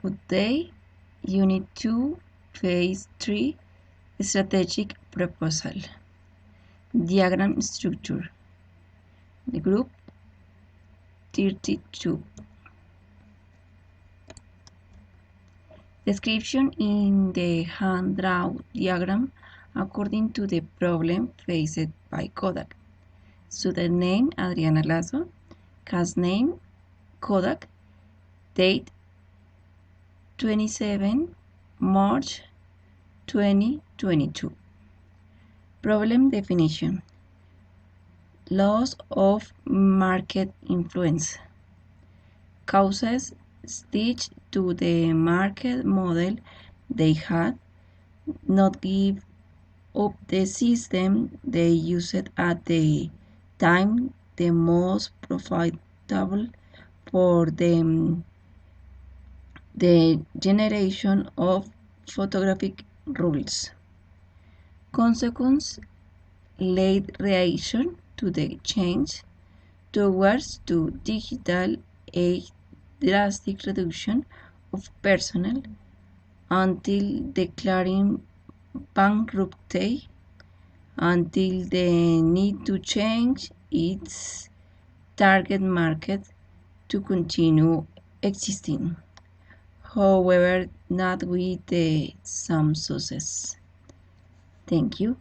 Good day. Unit 2, Phase 3, Strategic Proposal. Diagram structure. The group 32. Description in the hand-drawn diagram according to the problem faced by Kodak. Student name Adriana Lasso. Cast name Kodak. Date 27 March 2022. Problem definition. Loss of market influence. Causes stitched to the market model they had, not give up the system they used at the time the most profitable for them, the generation of photographic rules. Consequence, late reaction to the change towards to digital age, drastic reduction of personnel until declaring bankruptcy, until the need to change its target market to continue existing, however not with some success. Thank you.